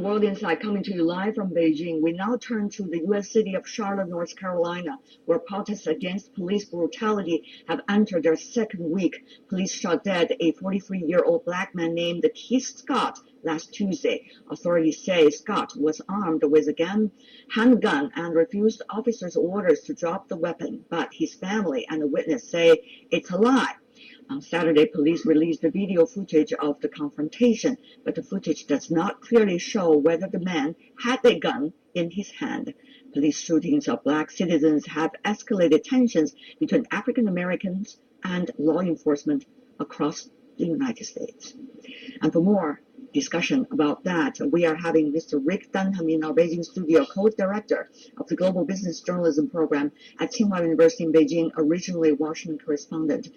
World Insight coming to you live from Beijing. We now turn to the U.S. city of Charlotte, North Carolina, where protests against police brutality have entered their second week. Police shot dead a 43-year-old black man named Keith Scott last Tuesday. Authorities say Scott was armed with a handgun and refused officers' orders to drop the weapon, but his family and a witness say it's a lie. On Saturday, police released the video footage of the confrontation, but the footage does not clearly show whether the man had a gun in his hand. Police shootings of black citizens have escalated tensions between African Americans and law enforcement across the United States. And for more discussion about that, we are having Mr. Rick Dunham in our Beijing studio, co-director of the Global Business Journalism Program at Tsinghua University in Beijing, originally Washington correspondent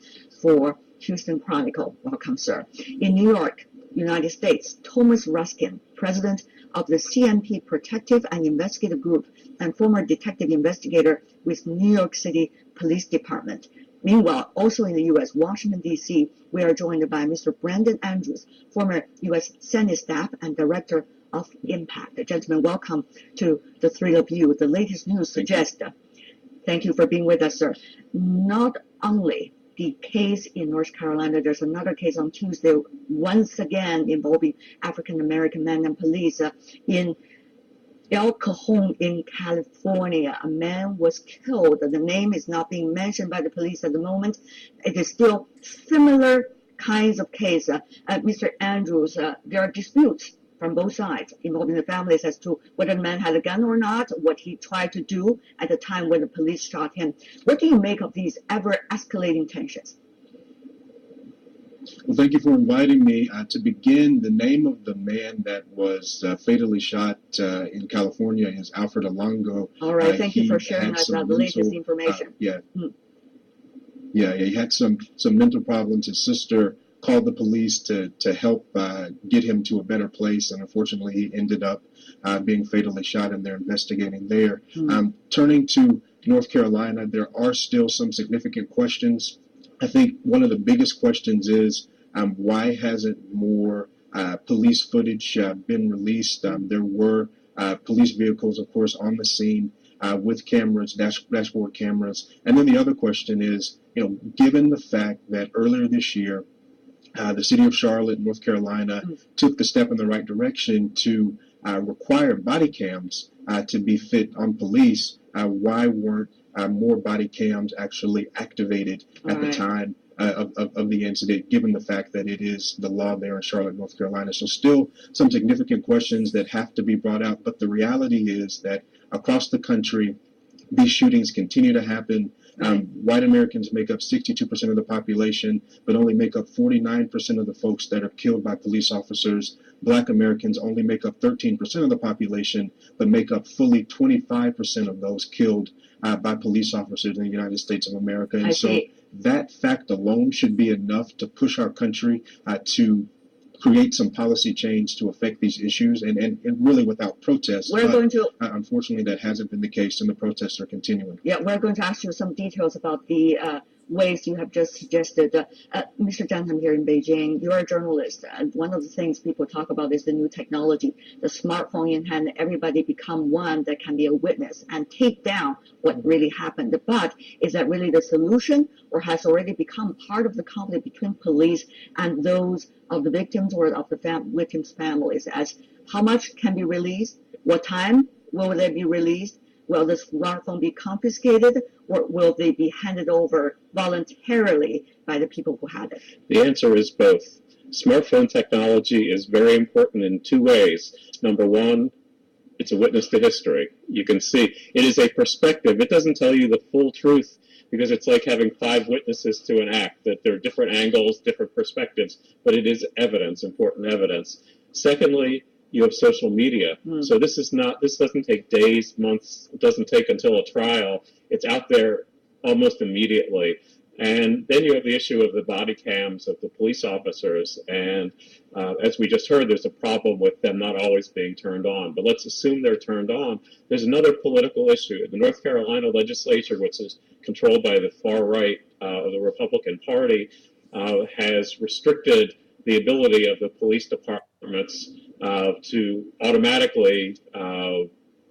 for Houston Chronicle. Welcome, sir. In New York, United States, Thomas Ruskin, president of the CMP Protective and Investigative Group and former detective investigator with New York City Police Department. Meanwhile, also in the U.S., Washington, D.C., we are joined by Mr. Brandon Andrews, former U.S. Senate staff and director of Impact. Gentlemen, welcome to the three of you. The latest news suggests, thank you for being with us, sir, not only the case in North Carolina, there's another case on Tuesday, once again involving African-American men and police in El Cajon in California. A man was killed. The name is not being mentioned by the police at the moment. It is still similar kinds of case. Mr. Andrews, there are disputes from both sides involving the families as to whether the man had a gun or not, what he tried to do at the time when the police shot him. What do you make of these ever-escalating tensions? Well, thank you for inviting me. To begin, the name of the man that was fatally shot in California is Alfred Alongo. All right, thank you for sharing us the latest information. He had some mental problems. His sister called the police to help get him to a better place, and unfortunately he ended up being fatally shot, and they're investigating there. Turning to North Carolina, there are still some significant questions. I think one of the biggest questions is why hasn't more police footage been released? There were police vehicles, of course, on the scene with cameras, dashboard cameras. And then the other question is, given the fact that earlier this year, the city of Charlotte, North Carolina, took the step in the right direction to require body cams to be fit on police, why weren't more body cams actually activated at the time of the incident, given the fact that it is the law there in Charlotte, North Carolina? So still some significant questions that have to be brought out. But the reality is that across the country, these shootings continue to happen. White Americans make up 62% of the population, but only make up 49% of the folks that are killed by police officers. Black Americans only make up 13% of the population, but make up fully 25% of those killed by police officers in the United States of America. And so that fact alone should be enough to push our country to create some policy change to affect these issues, and really without protest. Unfortunately, that hasn't been the case, and the protests are continuing. Yeah, we're going to ask you some details about the ways you have just suggested. Mr. Dunham here in Beijing, you're a journalist, and one of the things people talk about is the new technology, the smartphone in hand, everybody become one that can be a witness and take down what really happened. But is that really the solution, or has already become part of the conflict between police and those of the victims or of the victims' families? As how much can be released? What time will they be released? Will the smartphone be confiscated, or will they be handed over voluntarily by the people who had it? The answer is both. Smartphone technology is very important in two ways. Number one, it's a witness to history. You can see it is a perspective. It doesn't tell you the full truth, because it's like having 5 witnesses to an act, that there are different angles, different perspectives, but it is evidence, important evidence. Secondly, you have social media. So this doesn't take days, months, it doesn't take until a trial. It's out there almost immediately. And then you have the issue of the body cams of the police officers. And as we just heard, there's a problem with them not always being turned on. But let's assume they're turned on. There's another political issue. The North Carolina legislature, which is controlled by the far right of the Republican Party, has restricted the ability of the police departments to automatically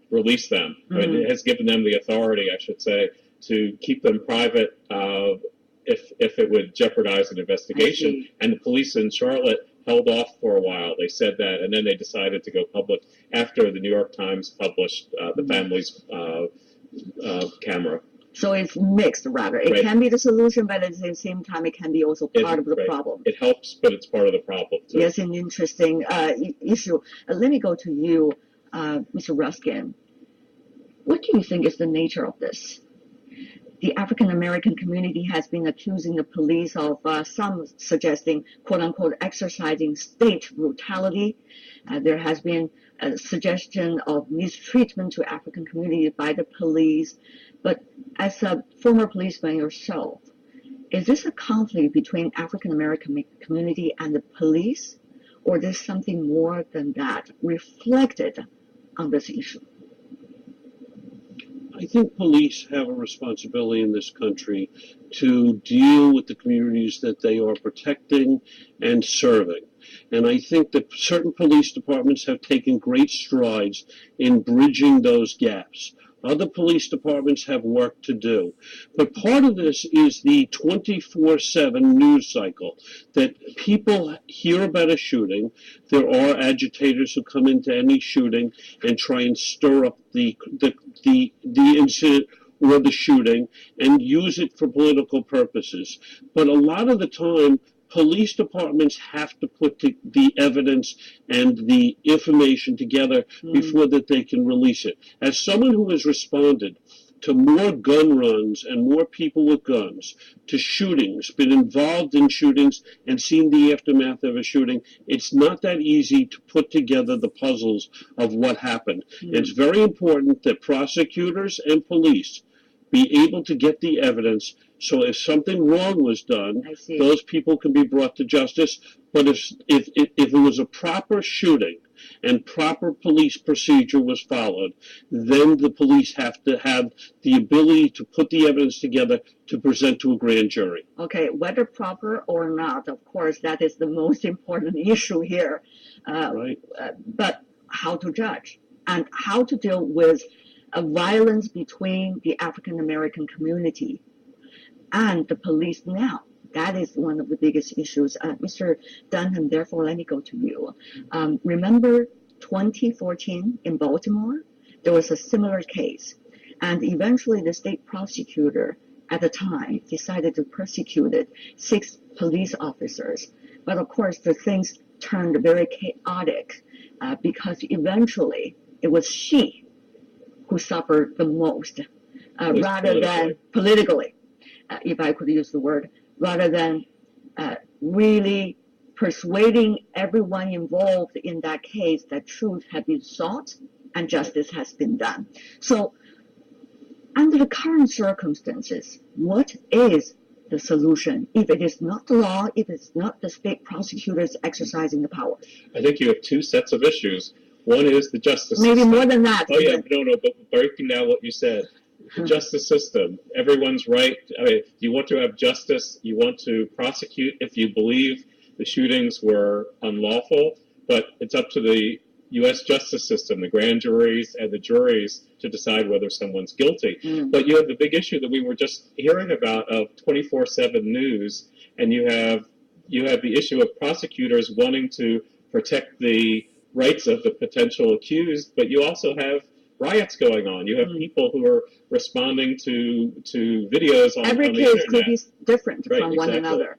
release them. Mm-hmm. It has given them the authority, I should say, to keep them private if it would jeopardize an investigation. And the police in Charlotte held off for a while. They said that, and then they decided to go public after the New York Times published the family's camera. So it's mixed, rather. It can be the solution, but at the same time, it can be also part of the problem. It helps, but it's part of the problem, too. Yes, an interesting issue. Let me go to you, Mr. Ruskin. What do you think is the nature of this? The African-American community has been accusing the police of some suggesting, quote-unquote, exercising state brutality. There has been a suggestion of mistreatment to African community by the police. But as a former policeman yourself, is this a conflict between African-American community and the police? Or is something more than that reflected on this issue? I think police have a responsibility in this country to deal with the communities that they are protecting and serving. And I think that certain police departments have taken great strides in bridging those gaps. Other police departments have work to do. But part of this is the 24/7 news cycle, that people hear about a shooting. There are agitators who come into any shooting and try and stir up the incident or the shooting and use it for political purposes. But a lot of the time, police departments have to put the evidence and the information together before that they can release it. As someone who has responded to more gun runs and more people with guns, to shootings, been involved in shootings and seen the aftermath of a shooting, it's not that easy to put together the puzzles of what happened. It's very important that prosecutors and police be able to get the evidence, so if something wrong was done, those people can be brought to justice. But if it was a proper shooting and proper police procedure was followed, then the police have to have the ability to put the evidence together to present to a grand jury. Okay, whether proper or not, of course, that is the most important issue here. Right. But how to judge and how to deal with a violence between the African-American community and the police now. That is one of the biggest issues. Mr. Dunham, therefore, let me go to you. Remember 2014 in Baltimore? There was a similar case. And eventually the state prosecutor at the time decided to prosecute 6 police officers. But of course, the things turned very chaotic because eventually it was she who suffered the most, rather than politically, if I could use the word, rather than really persuading everyone involved in that case that truth had been sought and justice has been done. So under the current circumstances, what is the solution if it is not the law, if it's not the state prosecutors exercising the power? I think you have 2 sets of issues. One is the justice system. Maybe more than that. Oh, yeah, no, but breaking down what you said. The justice system, everyone's right. I mean, you want to have justice, you want to prosecute if you believe the shootings were unlawful, but it's up to the U.S. justice system, the grand juries and the juries, to decide whether someone's guilty. But you have the big issue that we were just hearing about of 24/7 news, and you have the issue of prosecutors wanting to protect the rights of the potential accused, but you also have riots going on. You have people who are responding to videos on Every on the case internet. could be different Right, from one exactly. another.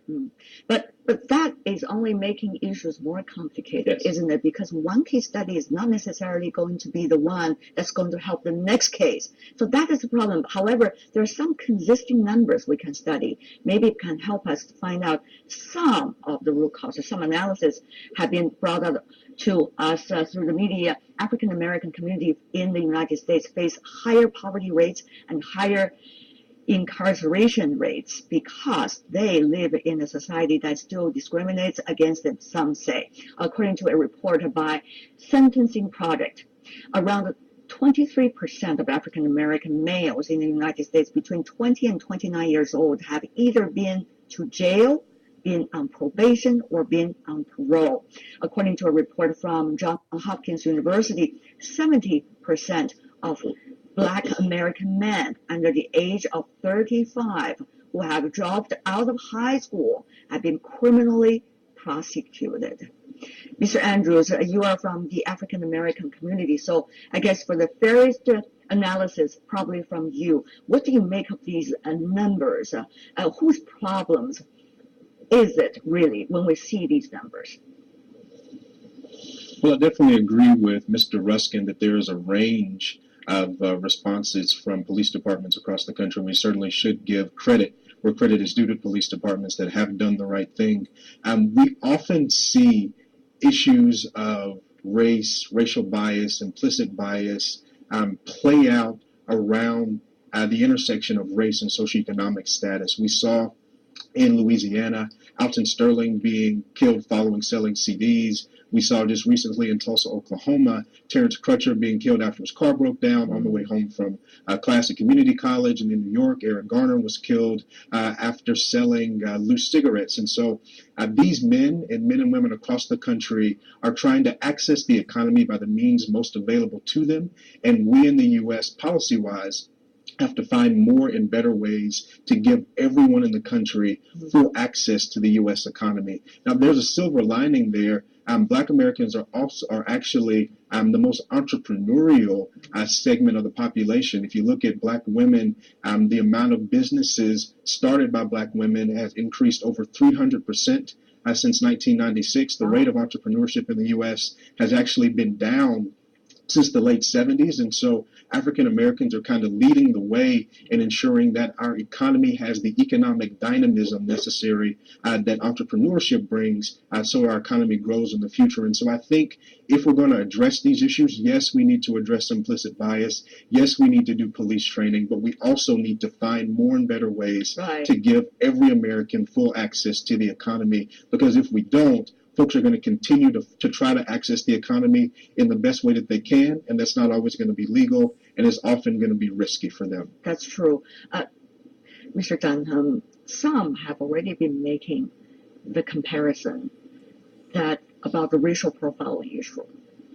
But that is only making issues more complicated, Yes. isn't it? Because one case study is not necessarily going to be the one that's going to help the next case. So that is the problem. However, there are some consisting numbers we can study. Maybe it can help us to find out some of the root causes. Some analysis have been brought up to us through the media. African American community in the United States face higher poverty rates and higher incarceration rates because they live in a society that still discriminates against them, some say. According to a report by Sentencing Project, around 23% of African American males in the United States between 20 and 29 years old have either been to jail, being on probation or being on parole. According to a report from Johns Hopkins University, 70% of Black American men under the age of 35 who have dropped out of high school have been criminally prosecuted. Mr. Andrews, you are from the African American community, so I guess for the fairest analysis, probably from you, what do you make of these numbers? Whose problems is it really when we see these numbers? Well, I definitely agree with Mr. Ruskin that there is a range of responses from police departments across the country. We certainly should give credit where credit is due to police departments that have done the right thing. We often see issues of race, racial bias, implicit bias play out around the intersection of race and socioeconomic status. We saw in Louisiana, Alton Sterling being killed following selling CDs. We saw just recently in Tulsa, Oklahoma, Terrence Crutcher being killed after his car broke down on the way home from Classic Community College. And in New York, Eric Garner was killed after selling loose cigarettes. And so these men and women across the country are trying to access the economy by the means most available to them. And we in the U.S., policy-wise, have to find more and better ways to give everyone in the country full access to the U.S. economy. Now, there's a silver lining there. Black Americans are actually the most entrepreneurial segment of the population. If you look at Black women, the amount of businesses started by Black women has increased over 300% since 1996. The rate of entrepreneurship in the U.S. has actually been down since the late 70s. And so African Americans are kind of leading the way in ensuring that our economy has the economic dynamism necessary that entrepreneurship brings so our economy grows in the future. And so I think if we're going to address these issues, yes, we need to address implicit bias. Yes, we need to do police training, but we also need to find more and better ways to give every American full access to the economy, because if we don't, folks are going to continue to try to access the economy in the best way that they can, and that's not always going to be legal, and it's often going to be risky for them. That's true. Mr. Dunham, some have already been making the comparison that about the racial profiling issue,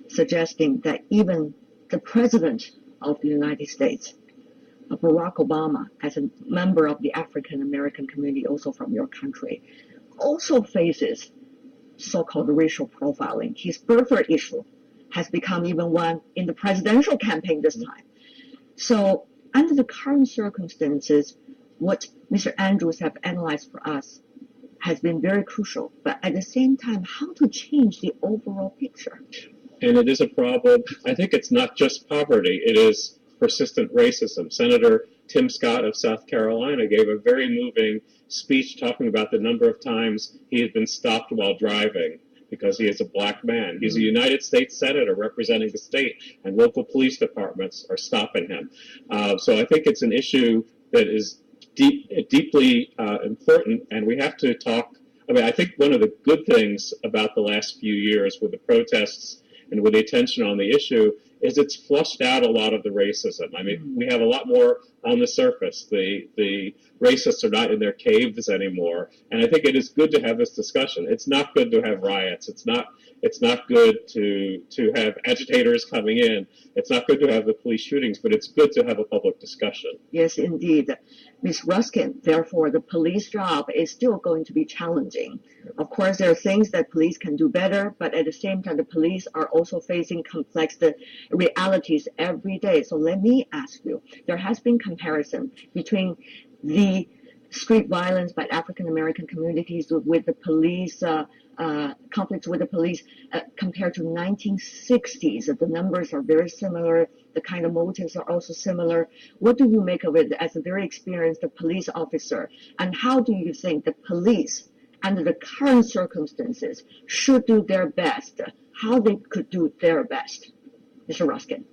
suggesting that even the President of the United States, Barack Obama, as a member of the African American community, also from your country, also faces so-called racial profiling. His birther issue has become even one in the presidential campaign this time. So under the current circumstances, what Mr. Andrews have analyzed for us has been very crucial. But at the same time, how to change the overall picture? And it is a problem. I think it's not just poverty. It is persistent racism. Senator Tim Scott of South Carolina gave a very moving speech talking about the number of times he had been stopped while driving because he is a Black man. He's a United States Senator representing the state, and local police departments are stopping him. So I think it's an issue that is deeply important, and we have to talk. I mean, I think one of the good things about the last few years with the protests and with the attention on the issue is it's flushed out a lot of the racism. I mean, we have a lot more on the surface. The racists are not in their caves anymore. And I think it is good to have this discussion. It's not good to have riots. It's not good to have agitators coming in. It's not good to have the police shootings, but it's good to have a public discussion. Yes, indeed. Ms. Ruskin, therefore, the police job is still going to be challenging. Of course, there are things that police can do better, but at the same time, the police are also facing complex realities every day. So let me ask you, there has been comparison between the street violence by African American communities with the police, conflicts with the police compared to 1960s. The numbers are very similar. The kind of motives are also similar. What do you make of it as a very experienced police officer? And how do you think the police, under the current circumstances, should do their best? How they could do their best? Mr. Ruskin.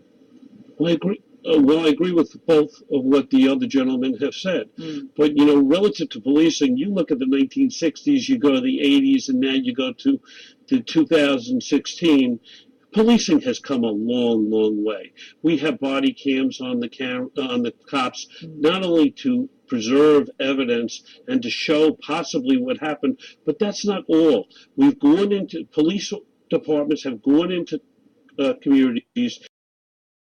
I agree. I agree with both of what the other gentlemen have said. But, relative to policing, you look at the 1960s, you go to the 80s, and now you go to 2016. Policing has come a long, long way. We have body cams on the cops, not only to preserve evidence and to show possibly what happened. But that's not all. We've gone into, police departments have gone into communities